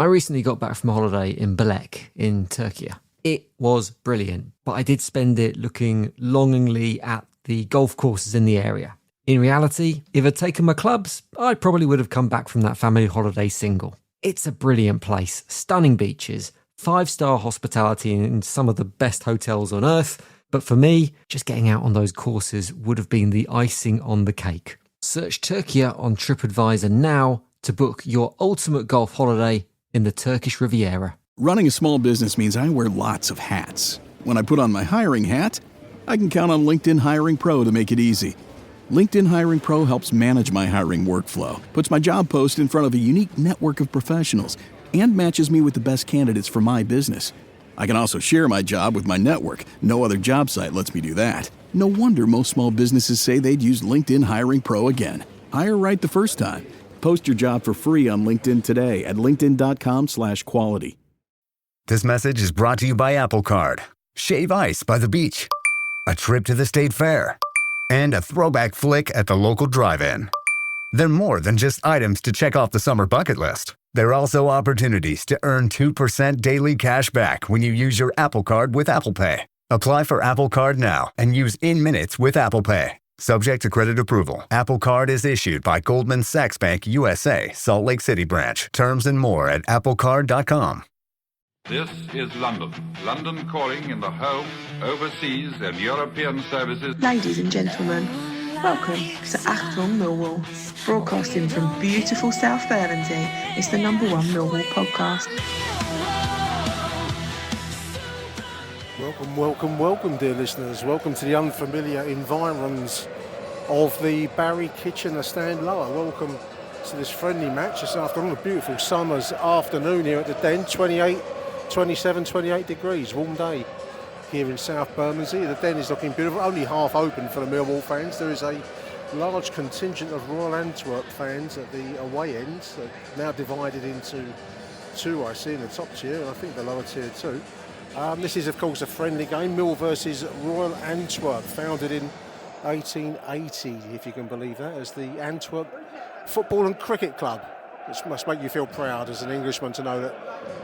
I recently got back from a holiday in Belek in Turkey. It was brilliant, but I did spend it looking longingly at the golf courses in the area. In reality, if I'd taken my clubs, I probably would have come back from that family holiday single. It's a brilliant place, stunning beaches, 5-star hospitality in some of the best hotels on earth, but for me, just getting out on those courses would have been the icing on the cake. Search Turkey on TripAdvisor now to book your ultimate golf holiday in the Turkish Riviera. Running a small business means I wear lots of hats. When I put on my hiring hat, I can count on LinkedIn Hiring Pro to make it easy. LinkedIn Hiring Pro helps manage my hiring workflow, puts my job post in front of a unique network of professionals, and matches me with the best candidates for my business. I can also share my job with my network. No other job site lets me do that. No wonder most small businesses say they'd use LinkedIn Hiring Pro again. Hire right the first time. Post your job for free on LinkedIn today at linkedin.com/quality. This message is brought to you by Apple Card. Shave ice by the beach. A trip to the state fair. And a throwback flick at the local drive-in. They're more than just items to check off the summer bucket list. They're also opportunities to earn 2% daily cash back when you use your Apple Card with Apple Pay. Apply for Apple Card now and use in minutes with Apple Pay. Subject to credit approval. Apple Card is issued by Goldman Sachs Bank USA, Salt Lake City branch. Terms and more at applecard.com. This is London. London calling in the home, overseas and European services. Ladies and gentlemen, welcome to Achtung Millwall. Broadcasting from beautiful South Bermondsey, it's the #1 Millwall podcast. Welcome, dear listeners. Welcome to the unfamiliar environs of the Barry Kitchener Stand Lower. Welcome to this friendly match this afternoon. A beautiful summer's afternoon here at the Den. 27, 28 degrees, warm day here in South Bermondsey. The Den is looking beautiful, only half open for the Millwall fans. There is a large contingent of Royal Antwerp fans at the away end, so now divided into two, I see, in the top tier, and I think the lower tier too. This is, of course, a friendly game, Mill versus Royal Antwerp, founded in 1880, if you can believe that, as the Antwerp Football and Cricket Club, which must make you feel proud as an Englishman to know that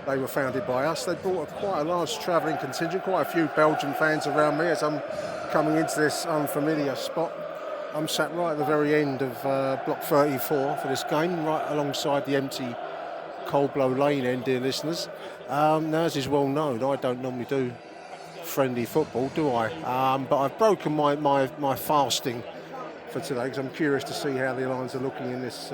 they were founded by us. They brought quite a large travelling contingent, quite a few Belgian fans around me as I'm coming into this unfamiliar spot. I'm sat right at the very end of block 34 for this game, right alongside the empty Coldblow Lane end, dear listeners. Now, as is well known, I don't normally do friendly football, do I? But I've broken my fasting for today because I'm curious to see how the Lions are looking in this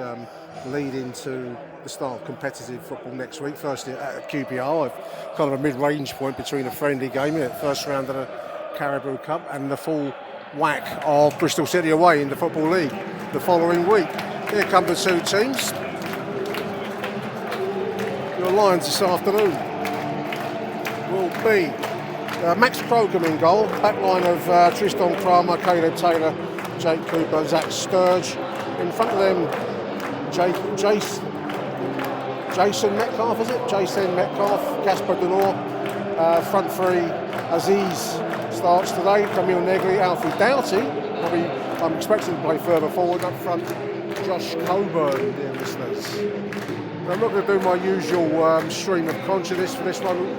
lead into the start of competitive football next week. Firstly at QPR, kind of a mid-range point between a friendly game, first round of the Caribou Cup, and the full whack of Bristol City away in the Football League the following week. Here come the two teams. Your Lions this afternoon will be Max Crocombe in goal, back line of Tristan Kramer, Caleb Taylor, Jake Cooper, Zach Sturge. In front of them, Jason Metcalf, is it? Jason Metcalf, Gasper Denor. Front three, Aziz starts today, Camille Negri, Alfie Doughty. I'm expecting to play further forward. Up front, Josh Coburn, dear listeners. I'm not going to do my usual stream of consciousness for this one,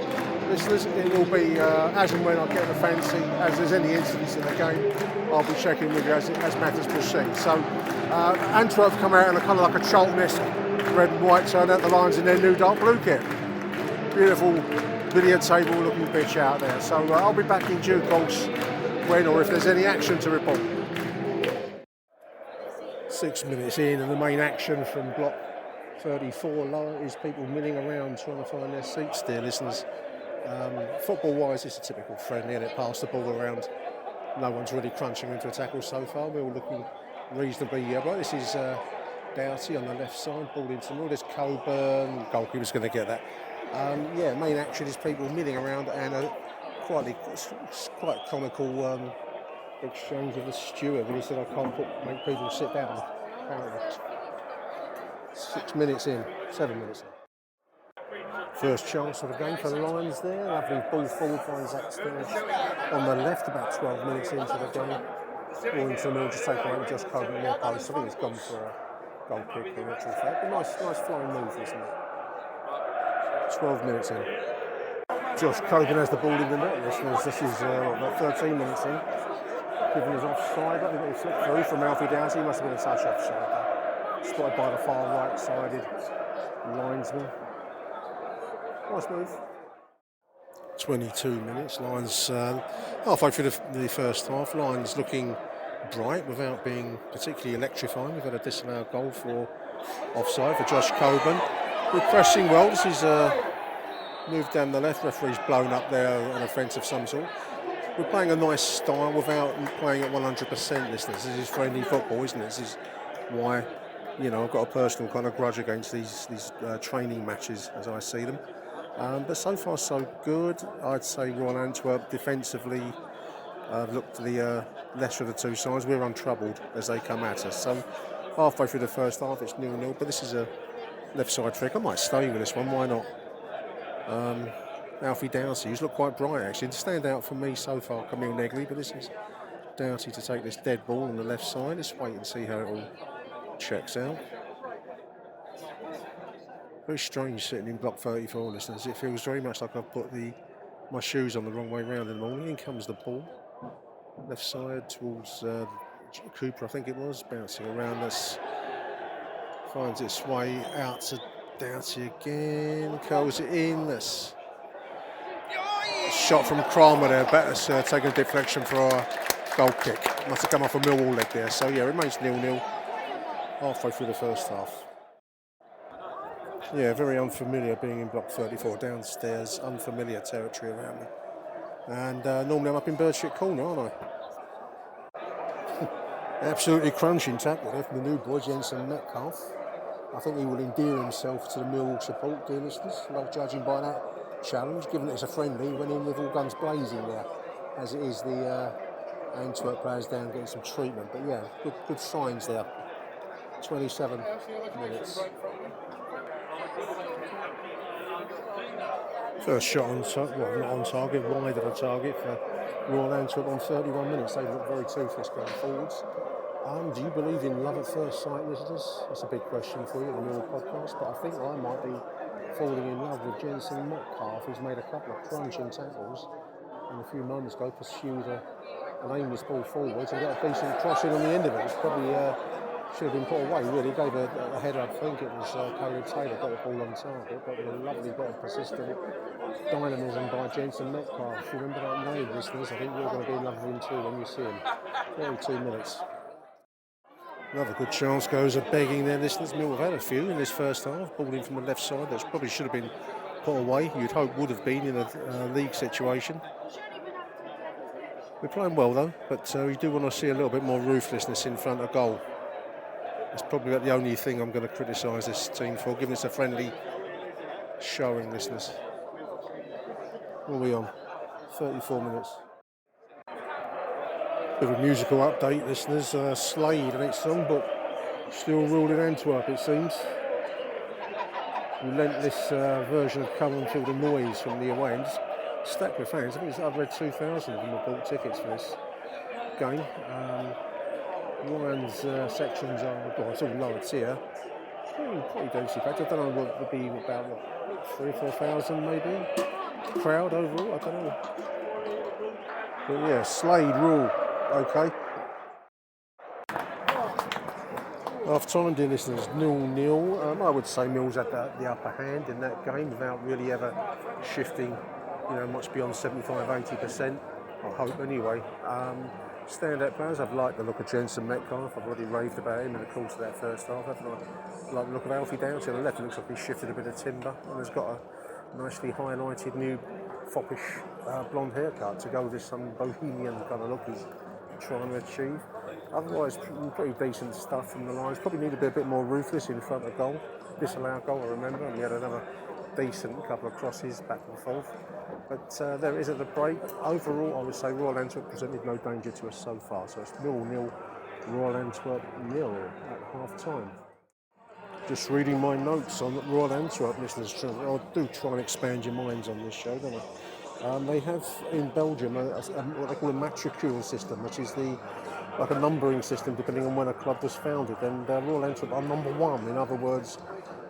listeners. It will be as and when I get the fancy, as there's any incidents in the game, I'll be checking with you as matters proceed. So Antwerp come out in a kind of like a Charlton-esque red and white turnout, the Lions in their new dark blue kit. Beautiful billiard table looking pitch out there. So I'll be back in due course when or if there's any action to report. 6 minutes in, and the main action from block 34 lower is people milling around trying to find their seats, dear listeners. Football-wise, it's a typical friendly, and it passed the ball around. No one's really crunching into a tackle so far. We're all looking reasonably right. This is Doughty on the left side, ball into the middle. There's Coburn, goalkeeper's going to get that. Main action is people milling around, and a quite comical exchange of the steward when he said I can't make people sit down. Apparently. 7 minutes in. First chance of the game for the Lions there. Lovely ball forward by Zach Sturge on the left, about 12 minutes into the game. Ball into the middle, just taking out Josh Coburn near post. I think he's gone for a goal kick in actual fact. But nice flying move, isn't it? 12 minutes in. Josh Coburn has the ball in the net. This is about 13 minutes in. Given his offside, a little flick through from Arrivederci. He must have been a touch offside though. Spotted by the far right-sided linesman. Nice move. 22 minutes. Lions halfway through the first half. Lions looking bright without being particularly electrifying. We've had a disallowed goal for offside for Josh Coburn. We're pressing well. This is moved down the left. Referee's blown up there an offence of some sort. We're playing a nice style without playing at 100%. This is friendly football, isn't it? This is why, you know, I've got a personal kind of grudge against these training matches as I see them. But so far so good. I'd say Royal Antwerp defensively looked the lesser of the two sides. We're untroubled as they come at us. So halfway through the first half it's 0-0, but this is a left side trick. I might stay with this one, why not? Alfie Doughty, who's looked quite bright actually. The standout for me so far, Camille Negley, but this is Doughty to take this dead ball on the left side. Let's wait and see how it all checks out. Very strange sitting in block 34, listeners. It feels very much like I've put my shoes on the wrong way round in the morning. In comes the ball. Left side towards Cooper, I think it was, bouncing around us. Finds its way out to Doughty again. Curls it in. That's a shot from Kramer there. Better taking a deflection for a goal kick. Must have come off a Millwall leg there. So yeah, it remains 0-0 halfway through the first half. Yeah, very unfamiliar being in block 34 downstairs, unfamiliar territory around me. And normally I'm up in Birdshit Corner, aren't I? Absolutely crunching tackle there from the new boy, Jensen Metcalf. I think he will endear himself to the Millwall support, dear listeners. Well, judging by that challenge, given it's a friendly, he went in with all guns blazing there. As it is, the Antwerp players down getting some treatment. But yeah, good signs there. 27 minutes. First shot on target, well, not on target, wide of the target for Royal Antwerp on 31 minutes. They look very toothless going forwards. Do you believe in love at first sight, listeners? That's a big question for you in the Millwall podcast, but I think I might be falling in love with Jensen Metcalf, who's made a couple of crunching tackles and a few moments ago pursued an aimless ball forwards and got a decent crossing on the end of it. It's probably should have been put away, really. He gave a header, I think it was Caleb Taylor, got the ball on target, but with a lovely bit of persistent dynamism by Jensen Metcalf. You remember that name, listeners? I think you're going to be in love with him too when you see him. 32 minutes. Another good chance goes of begging there, listeners. Millwall have had a few in this first half. Ball in from the left side, that probably should have been put away. You'd hope would have been in a league situation. We're playing well though, but we do want to see a little bit more ruthlessness in front of goal. That's probably about the only thing I'm going to criticise this team for, given it's a friendly showing, listeners. What are we on? 34 minutes. Bit of a musical update, listeners. Slade and its song, but still ruled in Antwerp, it seems. Relentless version of Come On Feel the Noise from the away end. Stacked with fans. I think I've read 2,000 of them have bought tickets for this game. Ryan's sections are, well, it's all lower tier. Pretty densely packed. I don't know what would be about, 3,000 or 4,000 maybe? Crowd overall, I don't know. But yeah, Slade rule, okay. Half time, dear listeners, 0-0. I would say Mills had the upper hand in that game without really ever shifting, much beyond 75-80%. I hope anyway. Standout players, I've liked the look of Jensen Metcalf. I've already raved about him in the course of that first half, haven't I? Like the look of Alfie Doughty on the left. It looks like he's shifted a bit of timber and has got a nicely highlighted new foppish blonde haircut to go with this some bohemian kind of look he's trying to achieve. Otherwise, pretty decent stuff from the Lions. Probably need to be a bit more ruthless in front of goal. Disallowed goal, I remember, and we had another decent couple of crosses back and forth. But there is at the break. Overall, I would say Royal Antwerp presented no danger to us so far. So it's 0-0, Royal Antwerp 0 at half time. Just reading my notes on Royal Antwerp, listeners. I do try and expand your minds on this show, don't I? They have in Belgium what they call a matricule system, which is like a numbering system depending on when a club was founded. And Royal Antwerp are number one. In other words,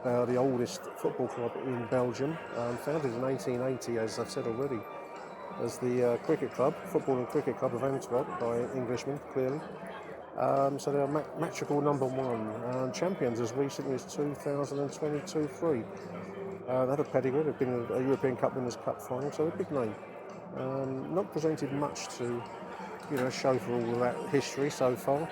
the oldest football club in Belgium, founded in 1880, as I've said already, as the cricket club, football and cricket club of Antwerp by Englishmen, clearly. So they are match record number 1, champions as recently as 2022-3. They had a pedigree, they've been a European Cup Winners' Cup final, so a big name. Not presented much to show for all of that history so far.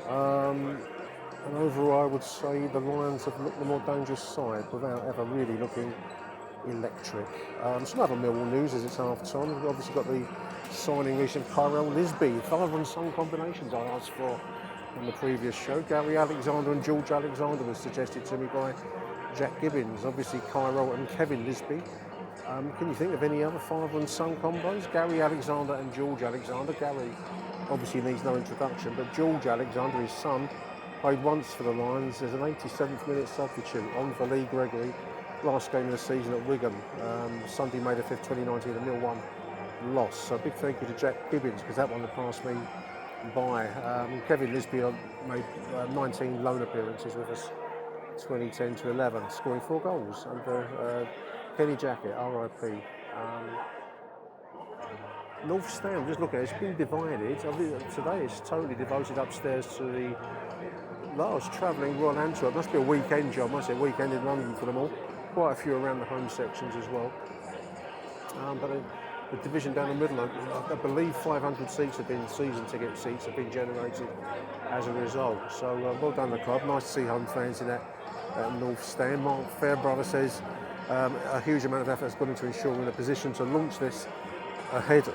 And overall, I would say the Lions have looked the more dangerous side without ever really looking electric. Some other Millwall news as it's half time. We've obviously got the signing recent Kyrell Lisby, father and son combinations I asked for on the previous show. Gary Alexander and George Alexander was suggested to me by Jack Gibbons. Obviously Kyrell and Kevin Lisby. Can you think of any other father and son combos? Gary Alexander and George Alexander. Gary obviously needs no introduction, but George Alexander, his son, played once for the Lions as an 87th minute substitute on for Lee Gregory. Last game of the season at Wigan, Sunday, May the 5th, 2019, a 0-1 loss. So big thank you to Jack Gibbons, because that one had passed me by. Kevin Lisby made 19 loan appearances with us, 2010 to 11, scoring 4 goals under Kenny Jackett, RIP. North Stand, just look at it, it's been divided. Today it's totally devoted upstairs to the large travelling Royal Antwerp. Must be a weekend job, must be a weekend in London for them all. Quite a few around the home sections as well. But the division down the middle, I believe 500 season ticket seats have been generated as a result. So well done the club. Nice to see home fans in that North Stand. Mark Fairbrother says a huge amount of effort has gone into ensuring we're in a position to launch this ahead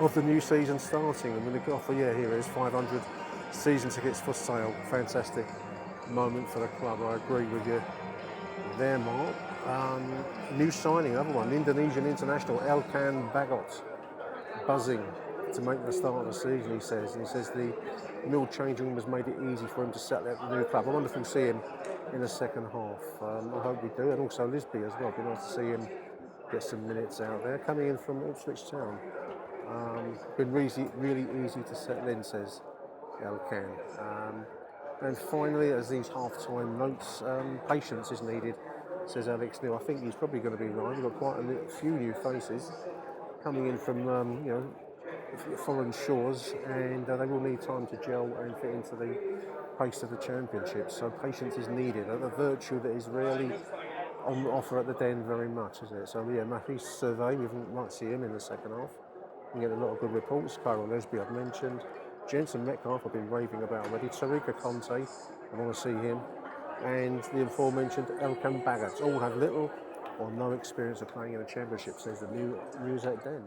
of the new season starting. And when the offer, here it is, 500 season tickets for sale. Fantastic moment for the club. I agree with you there, Mark. New signing, another one, Indonesian international Elkan Bagot, buzzing to make the start of the season, he says. And he says the Mill changing room has made it easy for him to settle at the new club. I wonder if we'll see him in the second half. I hope we do, and also Lisby as well. It'd be nice to see him get some minutes out there. Coming in from Ipswich Town. Been really easy to settle in, says Elkan. And finally, as these half-time notes, patience is needed, says Alex Neil. I think he's probably going to be right. We've got quite a few new faces coming in from foreign shores, and they will need time to gel and fit into the pace of the championship. So patience is needed, a virtue that is rarely on offer at the Den very much, isn't it? So yeah, Matthew's survey, we might see him in the second half. We get a lot of good reports. Kyrell Lisby I've mentioned. Jensen Metcalf I've been raving about already. Tariqa Conte, I want to see him. And the aforementioned Elkan Bagot all have little or no experience of playing in a championship, says the news at Den.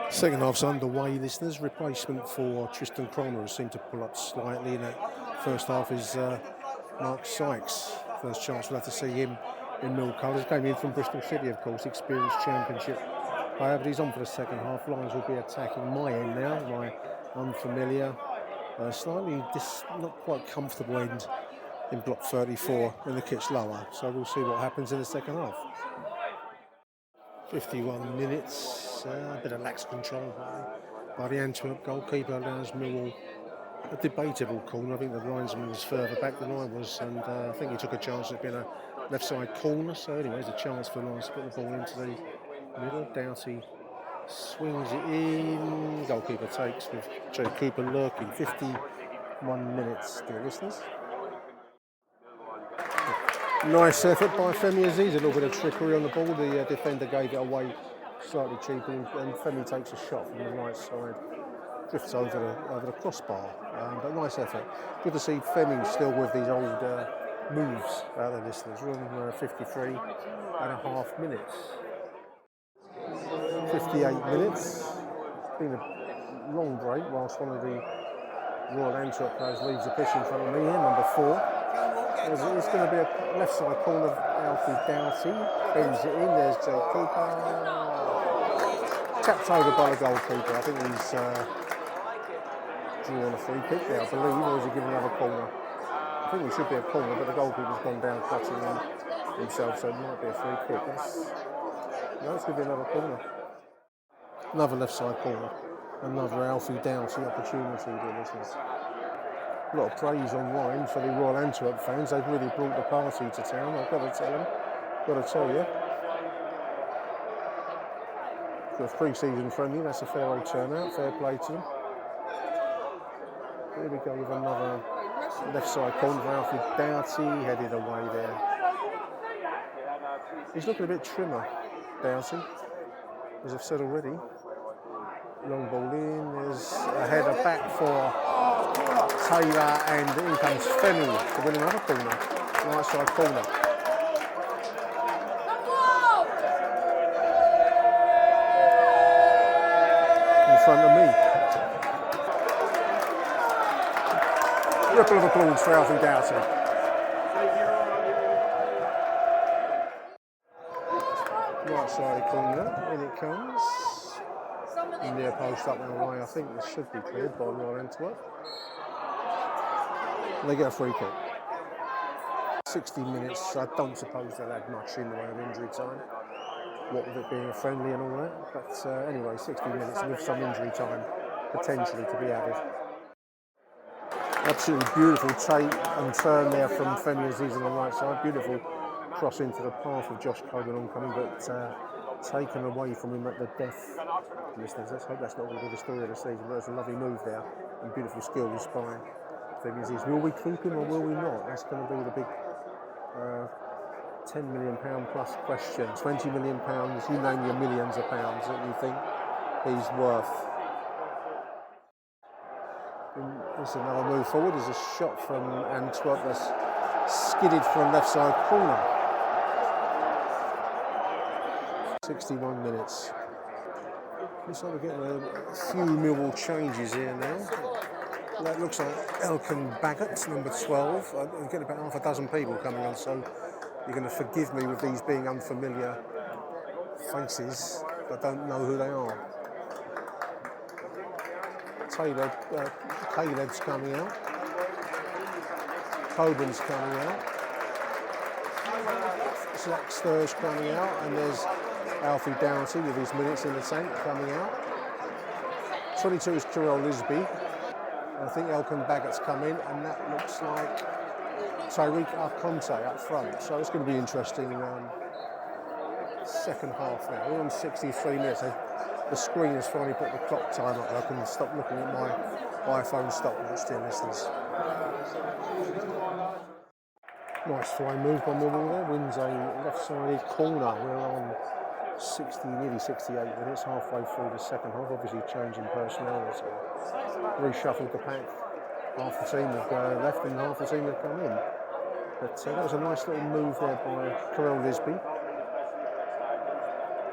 Second half's underway, listeners. Replacement for Tristan Cromer has seemed to pull up slightly in that first half is Mark Sykes. First chance we'll have to see him in Mill colours. Came in from Bristol City, of course, experienced championship player, but he's on for the second half. Lions will be attacking my end now, my unfamiliar, slightly not quite comfortable end in block 34 in the kitch lower. So we'll see what happens in the second half. 51 minutes, a bit of lax control by the Antwerp goalkeeper, allows Millwall a debatable corner. I think the linesman was further back than I was, and I think he took a chance at being a left side corner. So anyway, there's a chance for Lions to put the ball into the middle. Doughty swings it in. Goalkeeper takes with Joe Cooper lurking. 51 minutes, dear listeners. Nice effort by Femi Aziz. A little bit of trickery on the ball. The defender gave it away slightly cheaply, and Femi takes a shot from the right side. Drifts over the crossbar, but nice effort. Good to see Femi still with these old moves out there, listeners. Room 53 and a half minutes. 58 minutes. It's been a long break whilst one of the Royal Antwerp players leaves the pitch in front of me here, number 4. It's going to be a left side corner of Alfie Doughty. Bends it in, there's Joe Cooper. Tapped over by the goalkeeper. I think he's drawn a free kick there, I believe, or is he giving another corner? I think it should be a corner, but the goalkeeper's gone down clutching himself, so it might be a free kick. No, it's going to be another corner. Another left side corner. Another Alfie Doughty opportunity, dear listeners. A lot of praise online for the Royal Antwerp fans. They've really brought the party to town, I've got to tell them. Got to tell you. For a pre-season friendly, that's a fair old turnout. Fair play to them. Here we go with another left side corner for Arrivederci, headed away there. He's looking a bit trimmer, Doughty, as I've said already. Long ball in, there's a header back for Taylor, and in comes Femi to win another corner, right side corner. In front of me. Ripple of applause for Arrivederci. Right side corner, in it comes. Near post up and away, I think this should be cleared by Royal Antwerp. They get a free kick. 60 minutes, I don't suppose they'll add much in the way of injury time. What with it being a friendly and all that. But anyway, 60 minutes with some injury time potentially to be added. Absolutely beautiful take and turn there from Femi Aziz on the right side. Beautiful cross into the path of Josh Cogan oncoming, but taken away from him at the death. Listeners, let's hope that's not going to be the story of the season. But there's a lovely move there and beautiful skills by Femi Aziz. Will we keep him or will we not? That's going to be the big £10 million plus question. £20 million, you name your millions of pounds that you think he's worth. There's another move forward. There's a shot from Antwerp that's skidded from left side corner. 61 minutes. Looks like we're getting a few Millwall changes here now. That looks like Elkan Baggott, number 12. I'm getting about half a dozen people coming on, so you're going to forgive me with these being unfamiliar faces. I don't know who they are. Taylor, Caleb's coming out. Coben's coming out. Zach Sturge coming out, and there's Alfie Doughty with his minutes in the tank coming out. 22 is Kirill Lisby. I think Elkan Baggott's come in, and that looks like Tariq Arconte up front. So it's going to be interesting second half now. We're on 63 minutes. The screen has finally put the clock time up. I can stop looking at my iPhone stopwatch, dear listeners. Nice flying move by Millwall there. Wins a left-sided corner. We're on nearly 68 minutes, halfway through the second half. Obviously changing personnel. So reshuffled the pack. Half the team have left and half the team have come in. But that was a nice little move there by Kirill Lisby.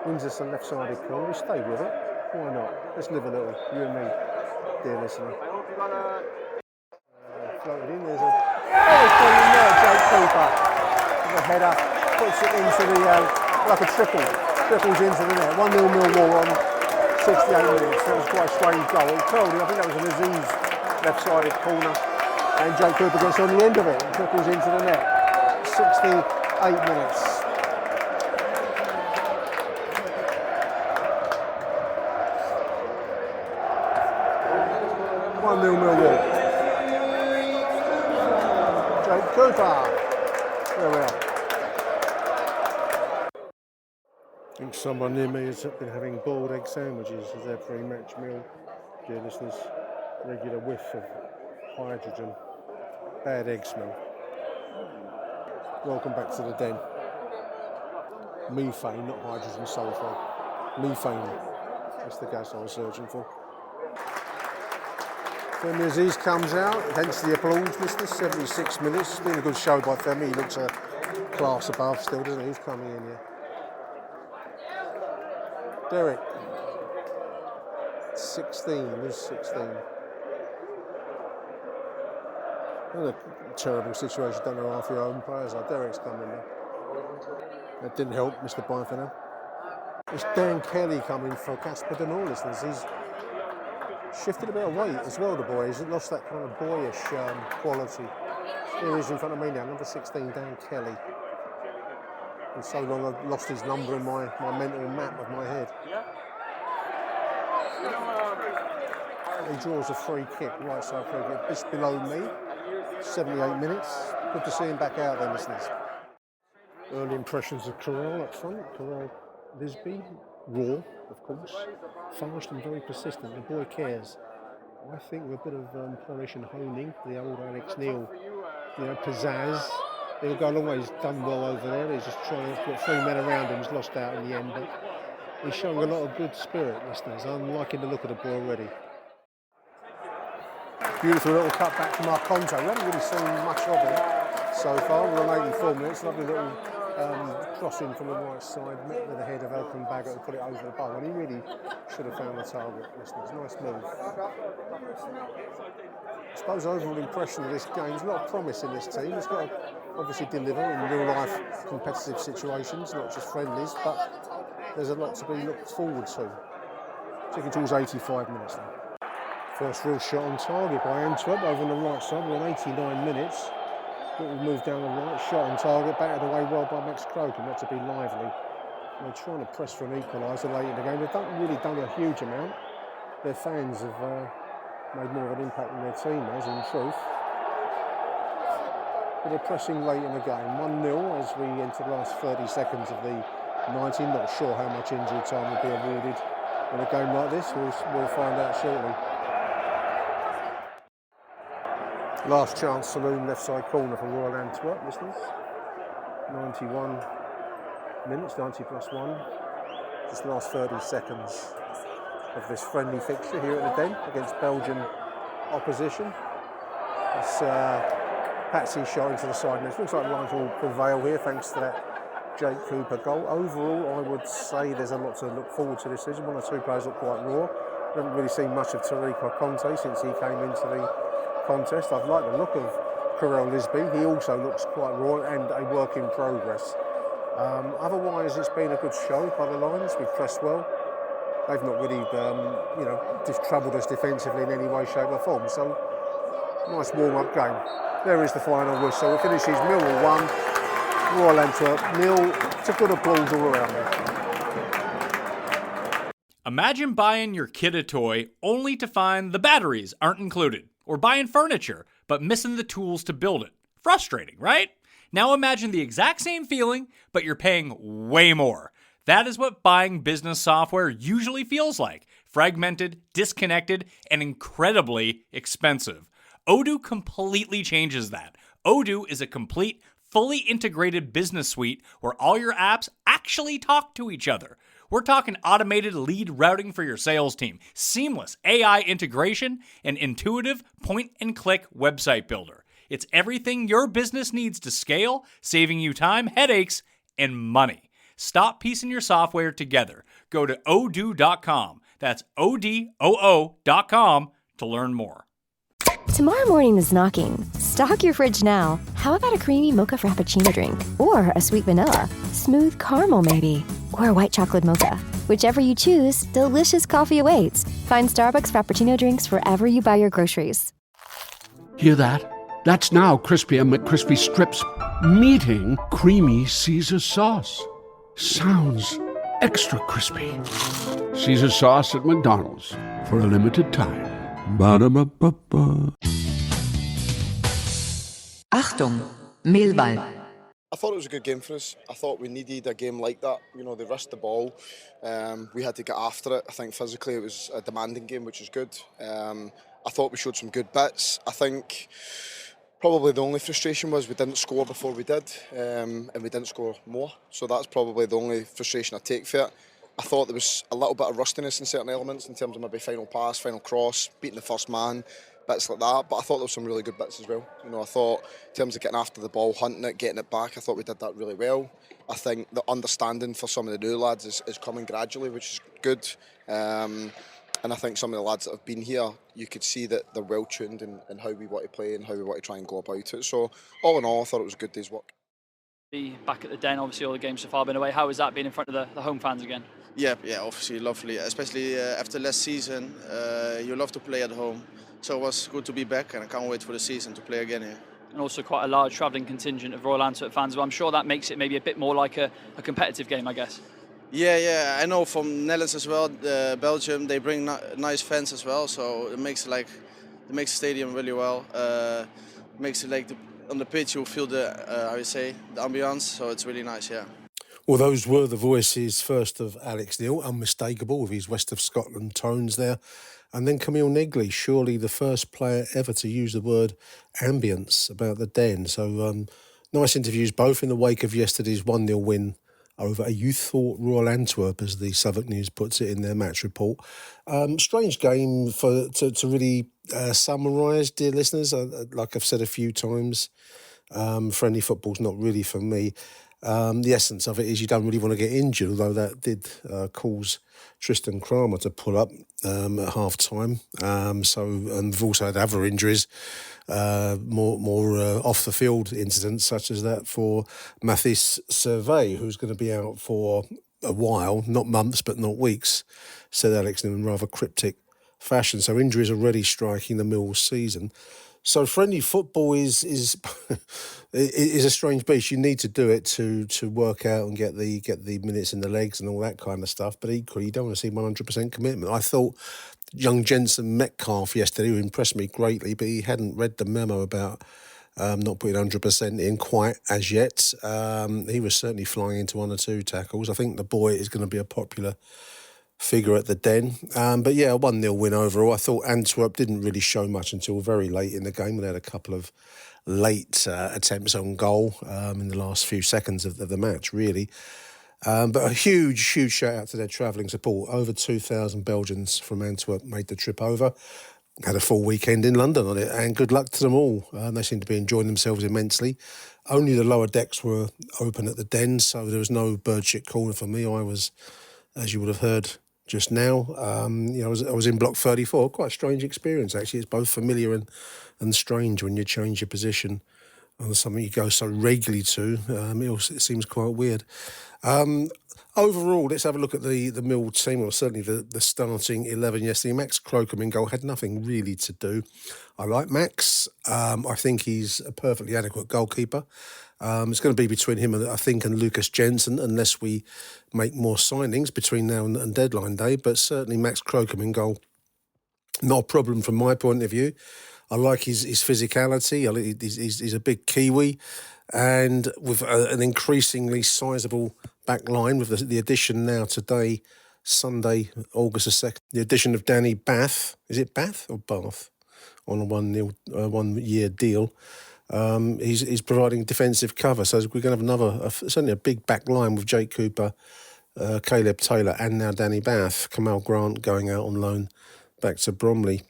Wins us a left-sided corner. We stay with it. Why not? Let's live a little, you and me, dear listener. Floated in. There's a Jake Cooper. The header puts it into the like a triple. Triples into the net. 1-0 Millwall on 68 minutes. That was quite a strange goal. I think that was an Aziz left-sided corner, and Jake Cooper gets on the end of it and triples into the net. 68 minutes. Millwall. Jake Cooper. There we are. I think someone near me has been having boiled egg sandwiches as their pre-match meal. Dear listeners, regular whiff of hydrogen. Bad egg smell. Welcome back to the den. Methane, not hydrogen sulfide. Methane. That's the gas I was searching for. Femi Aziz comes out, hence the applause, listeners. 76 minutes. It's been a good show by Femi. He looks a class above still, doesn't he? He's coming in here. Derek. 16. Who's 16? What a terrible situation. Don't know half your own players are. Derek's coming there. That didn't help, Mr. Byford. It's Dan Kelly coming for Casper Denor, listeners. He's shifted a bit of weight as well, the boy. He's lost that kind of boyish quality. Here he is in front of me now, number 16, Dan Kelly. And so long I've lost his number in my mental map of my head. He draws a free kick, right side free kick, just below me. 78 minutes. Good to see him back out there, listeners. Early impressions of Carell up front. Carell Lisby, raw, of course. Fast and very persistent. The boy cares. I think with a bit of polish and honing, the old Alex Neil, pizzazz, it'll go a long way. He's done well over there. He's just trying to put 3 men around him. He's lost out in the end, but he's showing a lot of good spirit, listeners. I'm liking the look of the boy already. Beautiful little cut back from our Conte. We haven't really seen much of it so far. We're on 84 minutes. Lovely little crossing from the right side, met with the head of Elkin Baggett and put it over the bar. And he really should have found the target, listeners. Nice move. I suppose overall impression of this game, there's a lot of promise in this team. It's got to obviously deliver in real life competitive situations, not just friendlies, but there's a lot to be looked forward to. Taking towards 85 minutes now. First real shot on target by Antwerp over on the right side. We're on 89 minutes. Little move down the right, shot on target, batted away well by Max Kroken, not to be lively. They're trying to press for an equaliser late in the game. They've not really done a huge amount. Their fans have made more of an impact than their team has, in truth. But they're pressing late in the game. 1-0 as we enter the last 30 seconds of the 90. Not sure how much injury time will be awarded in a game like this. We'll find out shortly. Last chance saloon left side corner for Royal Antwerp, listeners. 91 minutes, 90 plus 1. Just the last 30 seconds of this friendly fixture here at the Den against Belgian opposition. It's Patsy shot into the side net. Looks like light will prevail here thanks to that Jake Cooper goal. Overall, I would say there's a lot to look forward to this season. One or two players look quite raw. We haven't really seen much of Tariq Conte since he came into the contest. I've liked the look of Carell Lisby. He also looks quite raw and a work in progress. Otherwise, it's been a good show by the Lions. We've pressed well. They've not really, troubled us defensively in any way, shape or form. So, nice warm-up game. There is the final whistle. It finishes Millwall 1, Royal Antwerp 0. It's a good applause all around there. Imagine buying your kid a toy only to find the batteries aren't included. Or buying furniture, but missing the tools to build it. Frustrating, right? Now imagine the exact same feeling, but you're paying way more. That is what buying business software usually feels like. Fragmented, disconnected, and incredibly expensive. Odoo completely changes that. Odoo is a complete, fully integrated business suite where all your apps actually talk to each other. We're talking automated lead routing for your sales team, seamless AI integration, and intuitive point-and-click website builder. It's everything your business needs to scale, saving you time, headaches, and money. Stop piecing your software together. Go to odoo.com. That's odoo.com to learn more. Tomorrow morning is knocking. Stock your fridge now. How about a creamy mocha frappuccino drink? Or a sweet vanilla? Smooth caramel maybe? Or a white chocolate mocha? Whichever you choose, delicious coffee awaits. Find Starbucks Frappuccino drinks wherever you buy your groceries. Hear that? That's now Crispy and McCrispy strips meeting Creamy Caesar sauce. Sounds extra crispy. Caesar sauce at McDonald's for a limited time. Ba-da-ba-ba-ba. Achtung, Millwall. I thought it was a good game for us. I thought we needed a game like that. They rushed the ball. We had to get after it. I think physically it was a demanding game, which is good. I thought we showed some good bits. I think probably the only frustration was we didn't score before we did, and we didn't score more. So that's probably the only frustration I take for it. I thought there was a little bit of rustiness in certain elements in terms of maybe final pass, final cross, beating the first man, bits like that. But I thought there were some really good bits as well. I thought in terms of getting after the ball, hunting it, getting it back, I thought we did that really well. I think the understanding for some of the new lads is coming gradually, which is good. And I think some of the lads that have been here, you could see that they're well tuned in how we want to play and how we want to try and go about it. So all in all, I thought it was a good day's work. Back at the Den, obviously all the games so far have been away. How has that been in front of the home fans again? Yeah, obviously lovely, especially after last season. You love to play at home, so it was good to be back, and I can't wait for the season to play again here. And also quite a large travelling contingent of Royal Antwerp fans. Well, I'm sure that makes it maybe a bit more like a competitive game, I guess. Yeah, I know from Netherlands as well, Belgium, they bring nice fans as well, so it makes the stadium really well. makes it like on the pitch you feel the the ambiance. So it's really nice, yeah. Well, those were the voices first of Alex Neil, unmistakable with his West of Scotland tones there, and then Camille Negley, surely the first player ever to use the word ambience about the Den. So nice interviews, both in the wake of yesterday's 1-0 win over a youthful Royal Antwerp, as the Southwark News puts it in their match report. Strange game to really summarise, dear listeners. Like I've said a few times, friendly football's not really for me. The essence of it is you don't really want to get injured, although that did cause Tristan Kramer to pull up at half time. And we've also had other injuries, more off the field incidents, such as that for Mathis Servet, who's going to be out for a while, not months but not weeks, said Alex in rather cryptic fashion. So injuries already striking the Millwall season. So friendly football is a strange beast. You need to do it to work out and get the minutes in the legs and all that kind of stuff. But equally, you don't want to see 100% commitment. I thought young Jensen Metcalf yesterday, who impressed me greatly, but he hadn't read the memo about not putting 100% in quite as yet. He was certainly flying into 1 or 2 tackles. I think the boy is going to be a popular figure at the Den. But yeah, a 1-0 win overall. I thought Antwerp didn't really show much until very late in the game. They had a couple of late attempts on goal in the last few seconds of the match, really. But a huge shout out to their travelling support. Over 2,000 Belgians from Antwerp made the trip over. Had a full weekend in London on it, and good luck to them all. They seem to be enjoying themselves immensely. Only the lower decks were open at the Den, so there was no bird shit corner for me. I was, as you would have heard just now, I was in block 34. Quite a strange experience, actually. It's both familiar and strange when you change your position on something you go so regularly to. It seems quite weird. Overall, let's have a look at the Mill team, or certainly the starting 11 yesterday. Max Crocombe in goal had nothing really to do. I like Max. I think he's a perfectly adequate goalkeeper. It's going to be between him and Lucas Jensen, unless we make more signings between now and deadline day. But certainly Max Crocombe in goal, not a problem from my point of view. I like his physicality. He's a big Kiwi, and with an increasingly sizable back line, with the addition now today, Sunday, August the 2nd, the addition of Danny Bath. Is it Bath or Bath? On a 1 year deal. He's providing defensive cover, so we're going to have certainly a big back line with Jake Cooper, Caleb Taylor, and now Danny Bath. Kamal Grant going out on loan back to Bromley.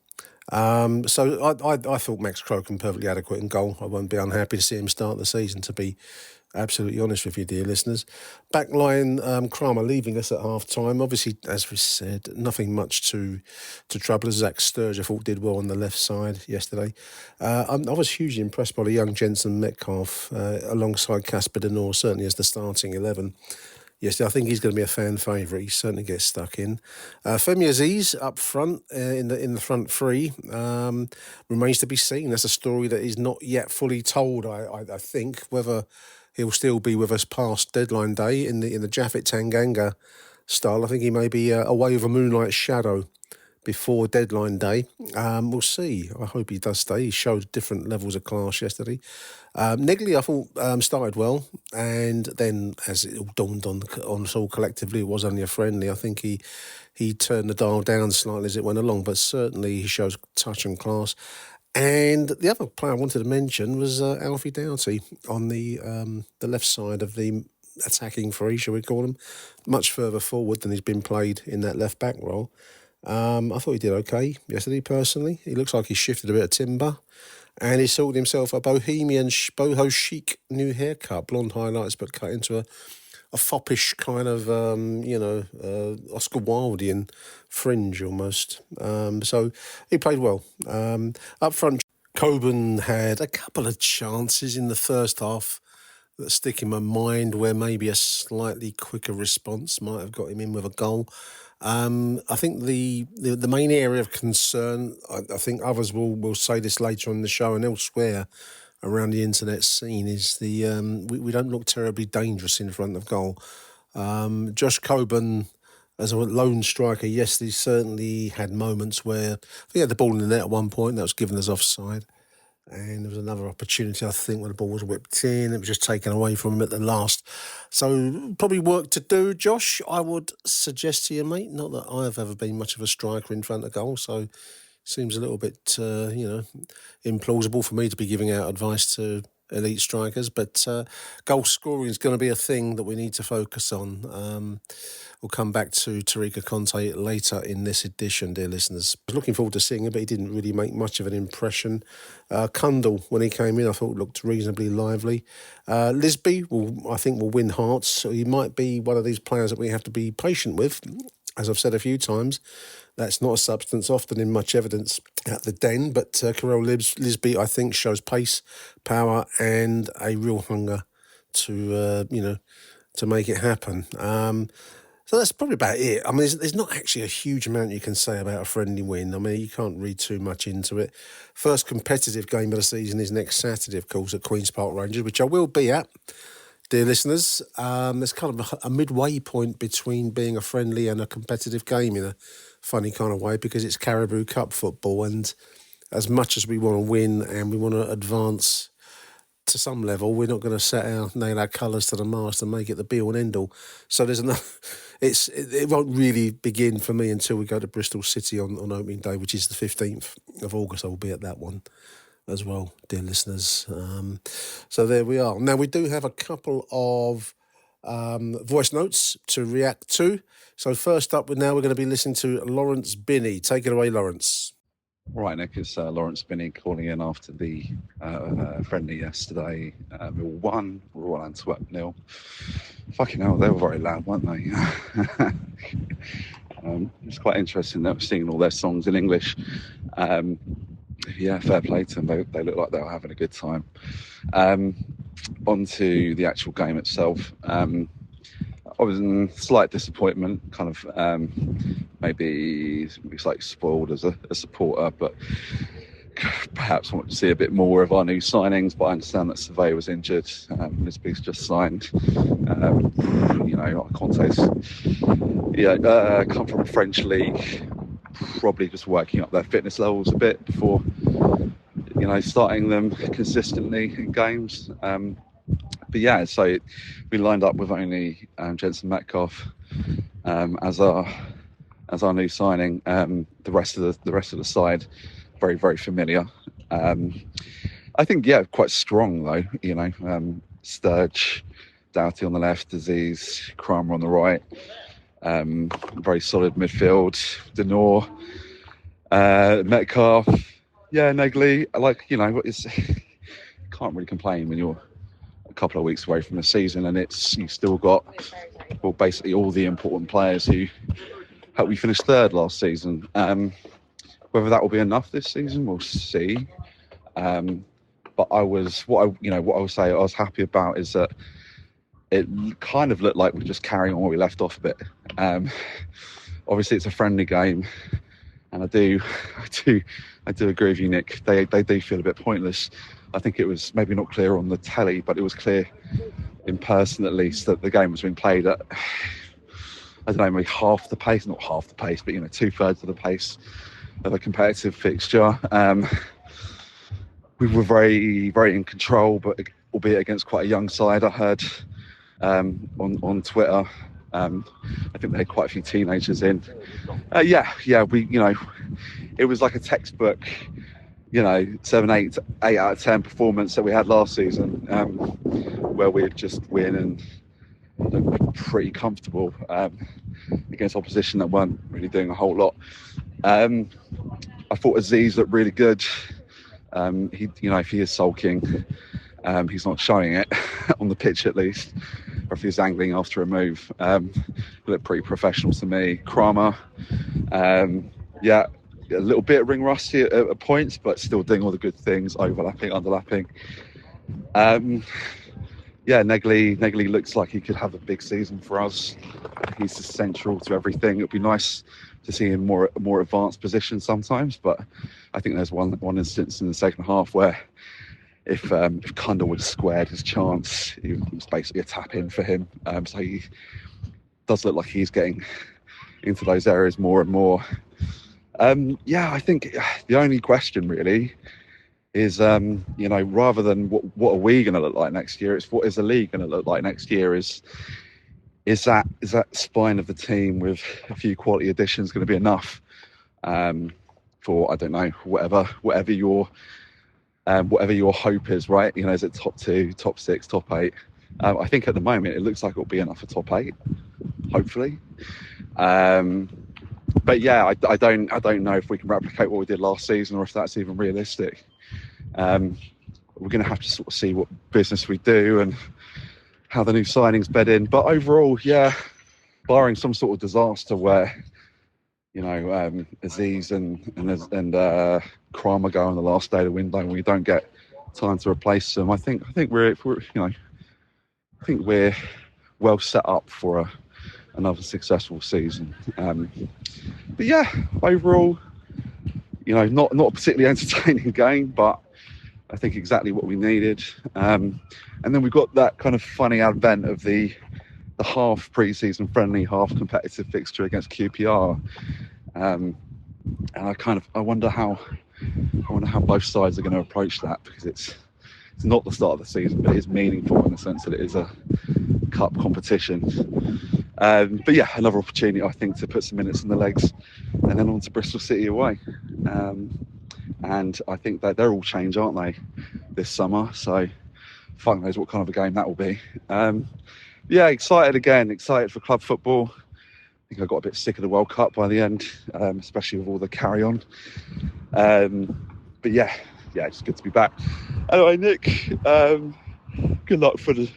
So I thought Max Crocombe perfectly adequate in goal. I won't be unhappy to see him start the season, to be absolutely honest with you, dear listeners. Backline, Kramer leaving us at half-time. Obviously, as we said, nothing much to trouble us. Zach Sturge, I thought, did well on the left side yesterday. I was hugely impressed by the young Jensen Metcalf alongside Casper De Noor, certainly as the starting 11. Yes, I think he's going to be a fan favourite. He certainly gets stuck in. Femi Aziz up front in the front three remains to be seen. That's a story that is not yet fully told. I think whether he'll still be with us past deadline day in the Japhet Tanganga style. I think he may be away with a moonlight shadow before deadline day. We'll see. I hope he does stay. He showed different levels of class yesterday. Negley, I thought, started well, and then as it all dawned on us all collectively, it was only a friendly. I think he turned the dial down slightly as it went along, but certainly he shows touch and class. And the other player I wanted to mention was Alfie Doughty on the left side of the attacking three, shall we call him, much further forward than he's been played in that left back role. I thought he did okay yesterday, personally. He looks like he shifted a bit of timber, and he sorted himself a bohemian, boho chic new haircut, blonde highlights, but cut into a foppish kind of, Oscar Wildean fringe almost. So he played well. Up front, Coburn had a couple of chances in the first half that stick in my mind where maybe a slightly quicker response might have got him in with a goal. I think the main area of concern, I think others will say this later on in the show and elsewhere around the internet scene, is we don't look terribly dangerous in front of goal. Josh Coburn, as a lone striker, yes, he certainly had moments where he had the ball in the net at one point that was given as offside. And there was another opportunity, I think, when the ball was whipped in. It was just taken away from him at the last. So probably work to do, Josh, I would suggest to you, mate. Not that I've ever been much of a striker in front of goal, so seems a little bit, implausible for me to be giving out advice to elite strikers. But goal scoring is going to be a thing that we need to focus on. We'll come back to Tariq Conte later in this edition, dear listeners. I was looking forward to seeing him, but he didn't really make much of an impression. Kundal, when he came in, I thought looked reasonably lively. Lisby, I think, will win hearts. So he might be one of these players that we have to be patient with. As I've said a few times, that's not a substance often in much evidence at the Den, but Karel Lisby, I think, shows pace, power, and a real hunger to make it happen. So that's probably about it. I mean, there's not actually a huge amount you can say about a friendly win. I mean, you can't read too much into it. First competitive game of the season is next Saturday, of course, at Queen's Park Rangers, which I will be at, dear listeners. There's kind of a midway point between being a friendly and a competitive game in a funny kind of way, because it's Caribou Cup football, and as much as we want to win and we want to advance to some level, we're not going to nail our colours to the mast and make it the be-all and end-all. So there's enough. It won't really begin for me until we go to Bristol City on opening day, which is the 15th of August. I will be at that one as well, dear listeners. So there we are. Now, we do have a couple of voice notes to react to. So first up, we're going to be listening to Lawrence Binney. Take it away, Lawrence. Right, Nick, it's Lawrence Binney calling in after the friendly yesterday. Millwall 1, Royal Antwerp 0. Fucking hell, they were very loud, weren't they? It's quite interesting that we're singing all their songs in English. Fair play to them. They look like they were having a good time. On to the actual game itself. I was in slight disappointment, kind of maybe it's like spoiled as a supporter, but perhaps wanted to see a bit more of our new signings. But I understand that Surveyor was injured. Lisby's just signed. Conte's come from a French league, probably just working up their fitness levels a bit before starting them consistently in games. So we lined up with only Jensen Metcalf as our new signing. The rest of the side, very, very familiar. I think quite strong though. Sturge, Doughty on the left, Aziz, Kramer on the right. Very solid midfield. Denor, Metcalf, Negley. Can't really complain when you're a couple of weeks away from the season and you've still got basically all the important players who helped we finish third last season. Whether that will be enough this season, we'll see. But what I would say I was happy about is that it kind of looked like we're just carrying on where we left off a bit. Obviously it's a friendly game, and I do agree with you, Nick. They do feel a bit pointless. I think it was maybe not clear on the telly, but it was clear in person at least that the game was being played at, I don't know, maybe half the pace, not half the pace, but 2/3 of the pace of a competitive fixture. We were very, very in control, but albeit against quite a young side. I heard on Twitter, I think they had quite a few teenagers in. It was like a textbook, 7, 8 out of 10 performance that we had last season, where we'd just win and look pretty comfortable against opposition that weren't really doing a whole lot. I thought Aziz looked really good. If he is sulking, he's not showing it on the pitch at least, or if he's angling after a move. He looked pretty professional to me. Kramer, a little bit ring rusty at points, but still doing all the good things, overlapping, underlapping. Negley looks like he could have a big season for us. He's central to everything. It'd be nice to see him more advanced position sometimes, but I think there's one instance in the second half where if Kundal would have squared his chance, it was basically a tap in for him. So he does look like he's getting into those areas more and more. I think the only question really is, rather than what are we going to look like next year, it's what is the league going to look like next year. Is that spine of the team with a few quality additions going to be enough for, I don't know, whatever your hope is, right? Is it top 2, top 6, top 8? I think at the moment it looks like it'll be enough for top 8, hopefully. But yeah, I don't know if we can replicate what we did last season or if that's even realistic. We're going to have to sort of see what business we do and how the new signings bed in. But overall, yeah, barring some sort of disaster where, Aziz and Kramer go on the last day of the window and we don't get time to replace them, I think we're well set up for another successful season. But yeah, overall, not a particularly entertaining game, but I think exactly what we needed. And then we've got that kind of funny advent of the half pre-season friendly, half competitive fixture against QPR. And I wonder how both sides are going to approach that, because it's not the start of the season, but it is meaningful in the sense that it is a cup competition. But yeah, another opportunity, I think, to put some minutes in the legs and then on to Bristol City away. And I think that they're all change, aren't they, this summer? So fuck knows what kind of a game that will be. Yeah, excited for club football. I think I got a bit sick of the World Cup by the end, especially with all the carry-on. But yeah, it's good to be back. Anyway, Nick, good luck for the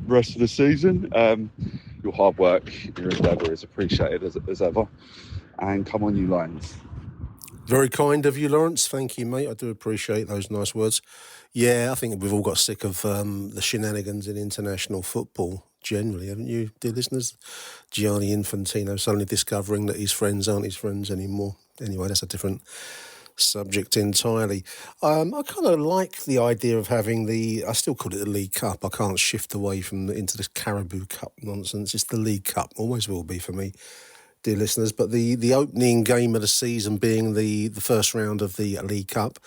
rest of the season. Your hard work, your endeavour is appreciated as ever. And come on, you Lions. Very kind of you, Lawrence. Thank you, mate. I do appreciate those nice words. Yeah, I think we've all got sick of the shenanigans in international football generally, haven't you, dear listeners? Gianni Infantino suddenly discovering that his friends aren't his friends anymore. Anyway, that's a different subject entirely. I kind of like the idea of having I still call it the League Cup. I can't shift away into this Caribou Cup nonsense. It's the League Cup, always will be for me, dear listeners. But the opening game of the season being the first round of the League Cup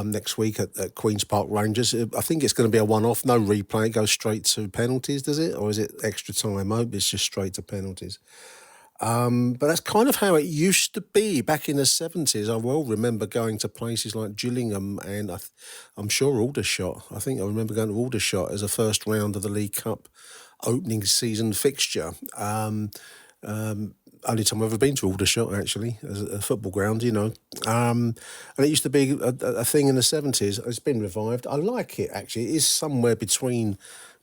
next week at Queen's Park Rangers. I think it's going to be a one-off, no replay. It goes straight to penalties, does it? Or is it extra time? I hope it's just straight to penalties. But that's kind of how it used to be back in the 70s. I well remember going to places like Gillingham and I'm sure Aldershot. I think I remember going to Aldershot as a first round of the League Cup opening season fixture. Only time I've ever been to Aldershot, actually, as a football ground, And it used to be a thing in the 70s. It's been revived. I like it, actually. It is somewhere between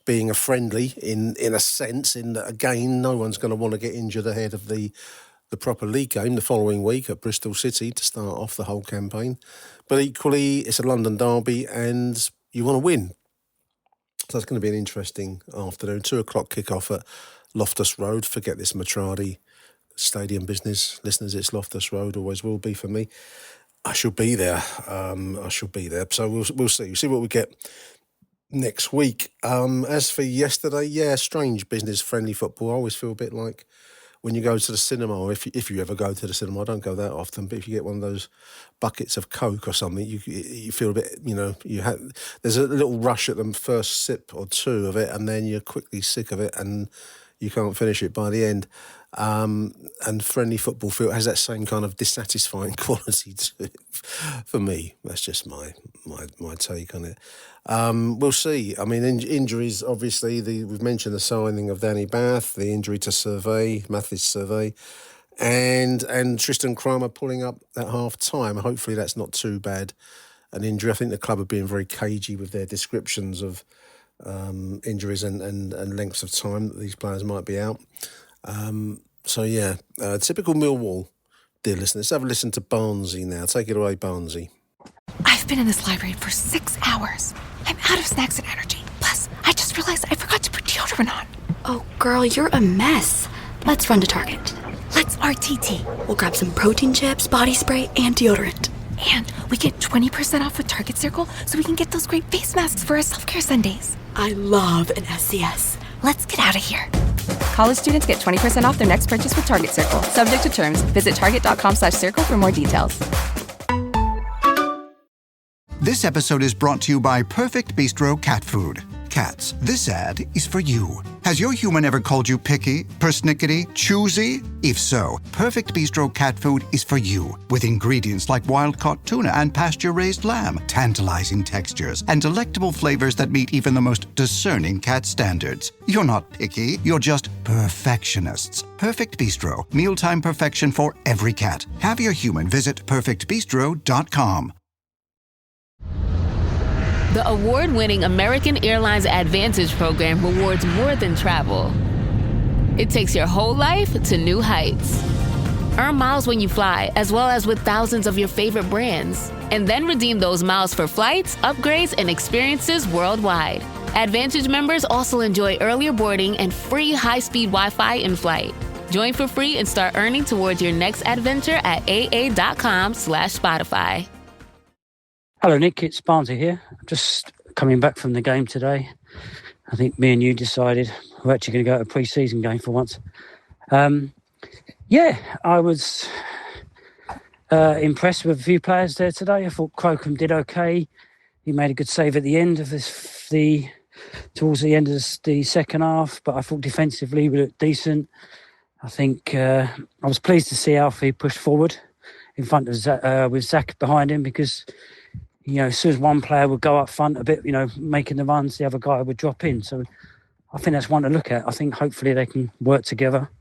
being a friendly in a sense, in that, again, no one's going to want to get injured ahead of the proper league game the following week at Bristol City to start off the whole campaign. But equally, it's a London derby and you want to win. So it's going to be an interesting afternoon. 2 o'clock kickoff at Loftus Road. Forget this Matradi Stadium business. Listeners, it's Loftus Road, always will be for me. I shall be there. So we'll see. See what we get next week. As for yesterday, yeah, strange business, friendly football. I always feel a bit like when you go to the cinema, or if you ever go to the cinema, I don't go that often, but if you get one of those buckets of Coke or something, you feel a bit, there's a little rush at the first sip or two of it, and then you're quickly sick of it and you can't finish it by the end. And friendly football has that same kind of dissatisfying quality to it for me. That's just my take on it. We'll see. I mean, injuries, obviously, we've mentioned the signing of Danny Bath, the injury to Mathis Survey, and Tristan Kramer pulling up at half-time. Hopefully that's not too bad an injury. I think the club are being very cagey with their descriptions of injuries and lengths of time that these players might be out. Typical Millwall, dear listeners. Let's have a listen to Barnesy now. Take it away, Barnesy. I've been in this library for 6 hours. I'm out of snacks and energy. Plus, I just realized I forgot to put deodorant on. Oh, girl, you're a mess. Let's run to Target. Let's RTT. We'll grab some protein chips, body spray, and deodorant. And we get 20% off with Target Circle so we can get those great face masks for our self-care Sundays. I love an SCS. Let's get out of here. College students get 20% off their next purchase with Target Circle. Subject to terms. Visit target.com/circle for more details. This episode is brought to you by Perfect Bistro Cat Food. Cats, this ad is for you. Has your human ever called you picky, persnickety, choosy? If so, Perfect Bistro Cat Food is for you. With ingredients like wild-caught tuna and pasture-raised lamb, tantalizing textures, and delectable flavors that meet even the most discerning cat standards. You're not picky, you're just perfectionists. Perfect Bistro, mealtime perfection for every cat. Have your human visit perfectbistro.com. The award-winning American Airlines Advantage program rewards more than travel. It takes your whole life to new heights. Earn miles when you fly, as well as with thousands of your favorite brands. And then redeem those miles for flights, upgrades, and experiences worldwide. Advantage members also enjoy earlier boarding and free high-speed Wi-Fi in flight. Join for free and start earning towards your next adventure at aa.com/Spotify. Hello, Nick. It's Barnsley here. I'm just coming back from the game today. I think me and you decided we're actually going to go to a pre-season game for once. I was impressed with a few players there today. I thought Crocombe did okay. He made a good save at the end of towards the end of the second half, but I thought defensively we looked decent. I think I was pleased to see Alfie push forward in front of with Zach behind him, because as soon as one player would go up front a bit, making the runs, the other guy would drop in. So I think that's one to look at. I think hopefully they can work together.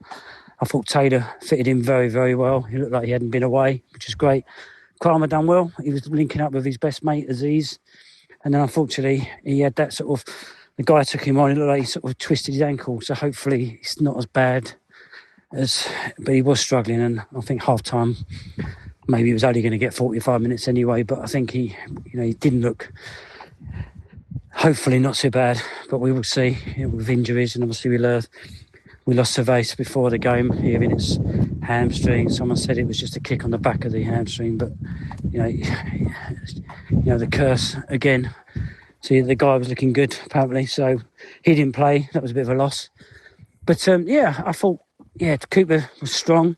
I thought Taylor fitted in very, very well. He looked like he hadn't been away, which is great. Kramer done well. He was linking up with his best mate, Aziz. And then unfortunately, he had that sort of, the guy took him on, it looked like he sort of twisted his ankle. So hopefully it's not as bad but he was struggling. And I think half-time, maybe he was only going to get 45 minutes anyway, but I think he didn't look, hopefully not too bad, but we will see with injuries. And obviously we lost Cervais before the game, hearing it's hamstring. Someone said it was just a kick on the back of the hamstring, but the curse again. See, the guy was looking good apparently, so he didn't play. That was a bit of a loss. But I thought Cooper was strong.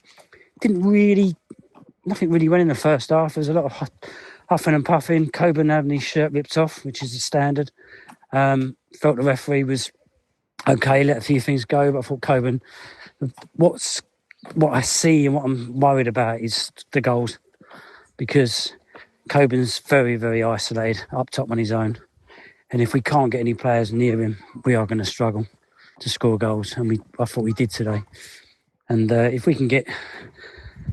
Nothing really went in the first half. There was a lot of huffing and puffing. Coburn having his shirt ripped off, which is the standard. Felt the referee was okay, let a few things go, but I thought Coburn, what I see and what I'm worried about is the goals, because Coburn's very, very isolated up top on his own. And if we can't get any players near him, we are going to struggle to score goals. And I thought we did today. And if we can get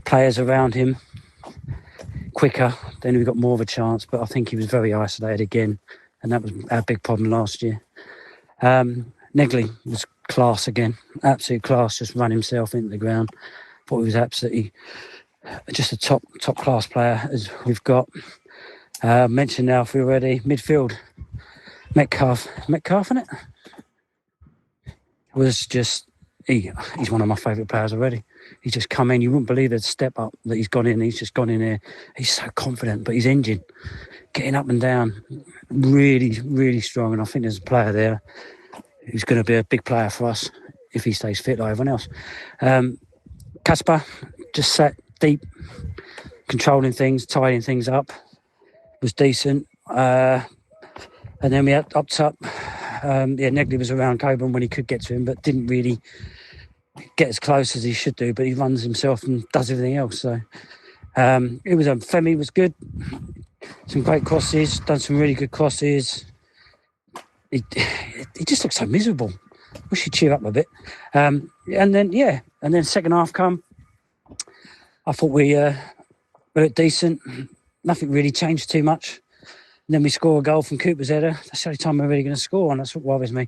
players around him quicker, then we've got more of a chance. But I think he was very isolated again, and that was our big problem last year. Negley was class again, absolute class, just run himself into the ground. Thought he was absolutely just a top class player as we've got. Mentioned Alfie already. Midfield, Metcalf, isn't it? Was just he's one of my favourite players already. He's just come in. You wouldn't believe the step up that he's gone in. He's just gone in there. He's so confident, but his engine, getting up and down, really, really strong. And I think there's a player there who's going to be a big player for us if he stays fit like everyone else. Kasper just sat deep, controlling things, tidying things up. Was decent. And then we had up top. Negley was around Coburn when he could get to him, but didn't really get as close as he should do. But he runs himself and does everything else. So Femi was good. Some great crosses. Done some really good crosses. He just looks so miserable. Wish he'd cheer up a bit. And then second half come. I thought we looked decent. Nothing really changed too much. And then we score a goal from Cooper's header. That's the only time we're really going to score, and that's what worries me.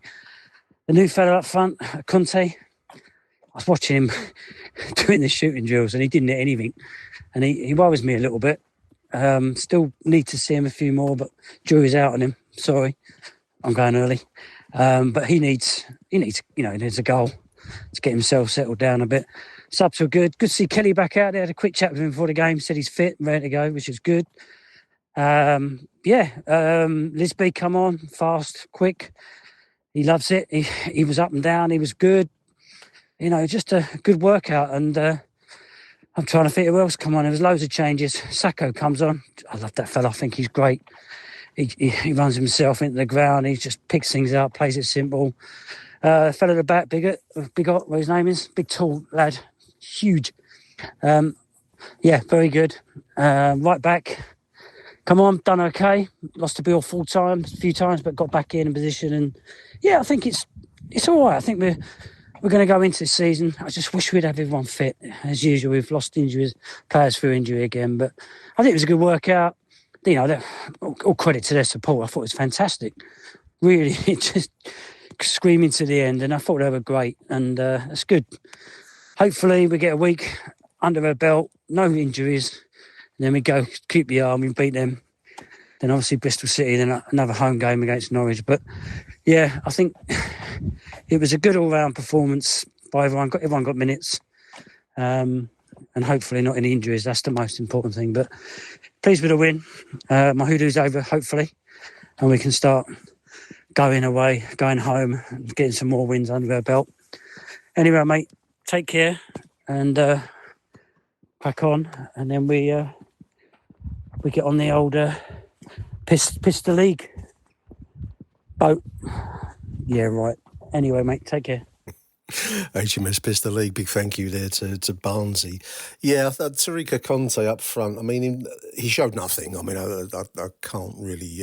The new fella up front, Conte, I was watching him doing the shooting drills, and he didn't hit anything. And he worries me a little bit. Still need to see him a few more, but jury's out on him. Sorry, I'm going early. But he needs a goal to get himself settled down a bit. Subs were good. Good to see Kelly back out there. Had a quick chat with him before the game. Said he's fit and ready to go, which is good. Lisby come on fast, quick. He loves it. He was up and down. He was good. Just a good workout. And I'm trying to think who else come on. There was loads of changes. Sacco comes on. I love that fella. I think he's great. he runs himself into the ground. He just picks things up, plays it simple. Fella at the back, Bigot, what his name is, big tall lad, huge. Yeah, very good. Right back, come on, done okay. Lost the ball a few times, but got back in position. And yeah, I think it's all right. I think we're going to go into this season. I just wish we'd have everyone fit. As usual, we've lost players through injury again. But I think it was a good workout. You know, all credit to their support. I thought it was fantastic. Really, just screaming to the end. And I thought they were great. And it's good. Hopefully we get a week under our belt, no injuries. And then we go keep the arm and beat them. Then obviously Bristol City, then another home game against Norwich. But yeah, I think it was a good all-round performance by everyone. Everyone got minutes, and hopefully not any injuries. That's the most important thing. But pleased with the win. My hoodoo's over, hopefully, and we can start going away, going home, and getting some more wins under our belt. Anyway, mate, take care and crack on, and then we get on the old Pistol League boat. Yeah, right. Anyway, mate, take care. HMS Pistol League, big thank you there to Barnsley. Yeah, Tariq Conte up front, I mean, he showed nothing. I mean, I can't really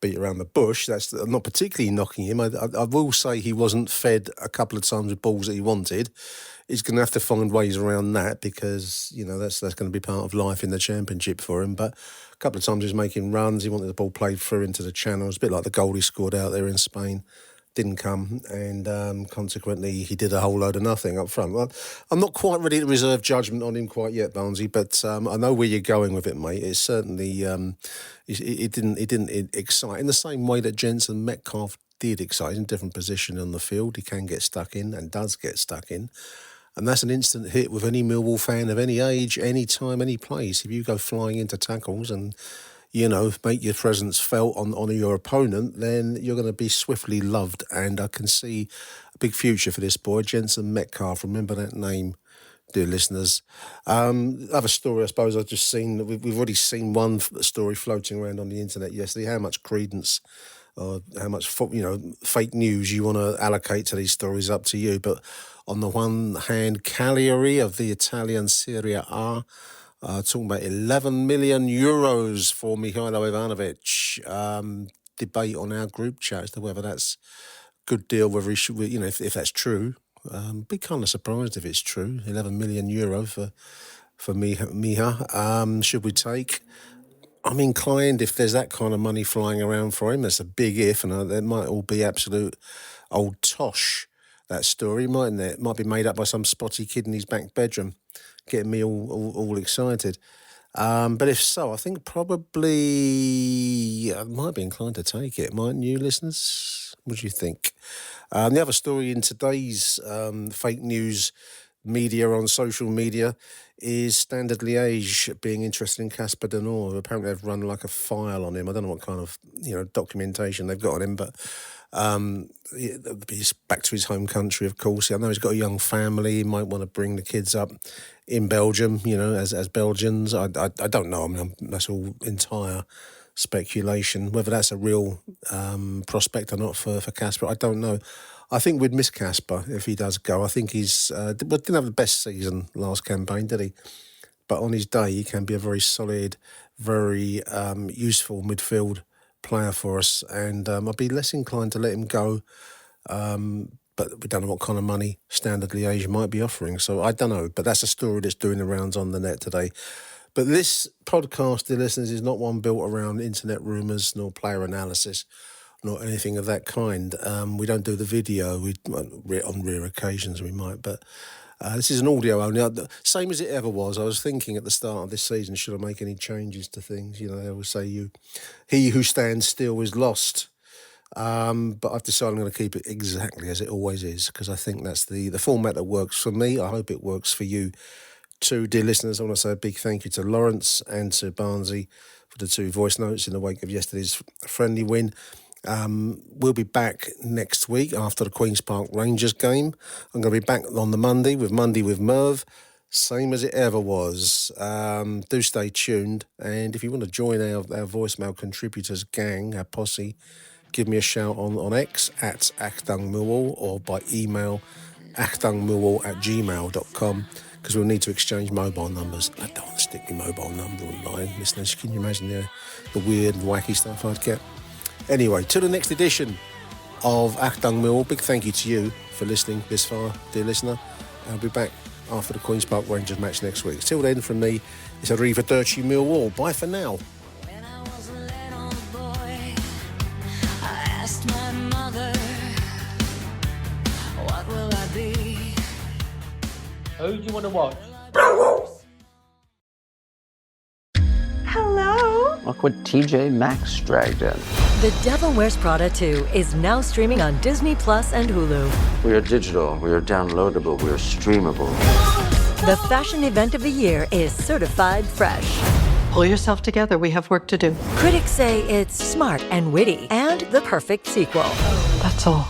beat around the bush. I'm not particularly knocking him. I will say he wasn't fed a couple of times with balls that he wanted. He's going to have to find ways around that because, you know, that's going to be part of life in the Championship for him. But a couple of times he was making runs. He wanted the ball played through into the channels, a bit like the goal he scored out there in Spain. Didn't come, and consequently he did a whole load of nothing up front. Well, I'm not quite ready to reserve judgment on him quite yet, Barnesy, but I know where you're going with it, mate. It's certainly it didn't excite in the same way that Jensen Metcalf did excite. He's in a different position on the field. He can get stuck in and does get stuck in. And that's an instant hit with any Millwall fan of any age, any time, any place. If you go flying into tackles and, you know, make your presence felt on your opponent, then you're going to be swiftly loved. And I can see a big future for this boy, Jensen Metcalf. Remember that name, dear listeners. Other story, I suppose, I've just seen, we've already seen one story floating around on the internet yesterday, how much credence or how much fake news you want to allocate to these stories, up to you. But on the one hand, Cagliari of the Italian Serie A, talking about 11 million euros for Mihailo Ivanovic. Debate on our group chat as to whether that's a good deal, whether he should, you know, if that's true. Be kind of surprised if it's true. 11 million euro for Miha. Should we take? I'm inclined, if there's that kind of money flying around for him, that's a big if, and it might all be absolute old tosh, that story, mightn't it? It might be made up by some spotty kid in his back bedroom, getting me all excited. But if so, I think probably I might be inclined to take it, mightn't you, listeners? What do you think? The other story in today's fake news media on social media is Standard Liège being interested in Casper De Norre. Apparently they've run like a file on him. I don't know what kind of documentation they've got on him, but he's back to his home country, of course. I know he's got a young family. He might want to bring the kids up in Belgium, as Belgians. I don't know. I mean, that's all entire speculation. Whether that's a real prospect or not for Casper, I don't know. I think we'd miss Casper if he does go. I think he's didn't have the best season last campaign, did he? But on his day, he can be a very solid, very useful midfield player for us. And I'd be less inclined to let him go. But we don't know what kind of money Standard Liège might be offering. So I don't know. But that's a story that's doing the rounds on the net today. But this podcast, dear listeners, is not one built around internet rumours nor player analysis, not anything of that kind. We don't do the video. On rare occasions we might, but this is an audio only. Same as it ever was. I was thinking at the start of this season, should I make any changes to things? They always say he who stands still is lost. But I've decided I'm going to keep it exactly as it always is, because I think that's the format that works for me. I hope it works for you too, dear listeners. I want to say a big thank you to Lawrence and to Barnesy for the 2 voice notes in the wake of yesterday's friendly win. We'll be back next week after the Queen's Park Rangers game. I'm going to be back on the Monday with Merv. same as it ever was. Do stay tuned. And if you want to join our voicemail contributors gang, our posse, give me a shout on X at achtungmillwall or by email achtungmillwall@gmail.com, because we'll need to exchange mobile numbers. I don't want to stick my mobile number online, listeners. Can you imagine the weird and wacky stuff I'd get? Anyway, till the next edition of Achtung Millwall, big thank you to you for listening this far, dear listener. I'll be back after the Queen's Park Rangers match next week. Till then, from me, it's Arrivederci Millwall. Bye for now. Who do you want to watch? Hello? Look what TJ Maxx dragged in. The Devil Wears Prada 2 is now streaming on Disney Plus and Hulu. We are digital, we are downloadable, we are streamable. The fashion event of the year is certified fresh. Pull yourself together, we have work to do. Critics say it's smart and witty and the perfect sequel. That's all.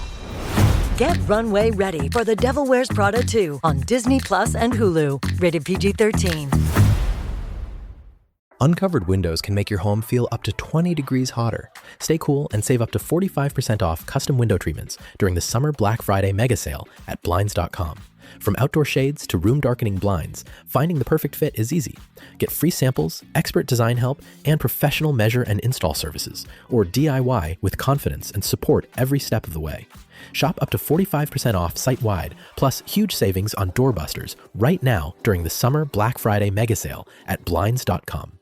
Get runway ready for The Devil Wears Prada 2 on Disney Plus and Hulu. Rated PG-13. Uncovered windows can make your home feel up to 20 degrees hotter. Stay cool and save up to 45% off custom window treatments during the Summer Black Friday mega sale at Blinds.com. From outdoor shades to room darkening blinds, finding the perfect fit is easy. Get free samples, expert design help, and professional measure and install services, or DIY with confidence and support every step of the way. Shop up to 45% off site-wide, plus huge savings on doorbusters right now during the Summer Black Friday mega sale at Blinds.com.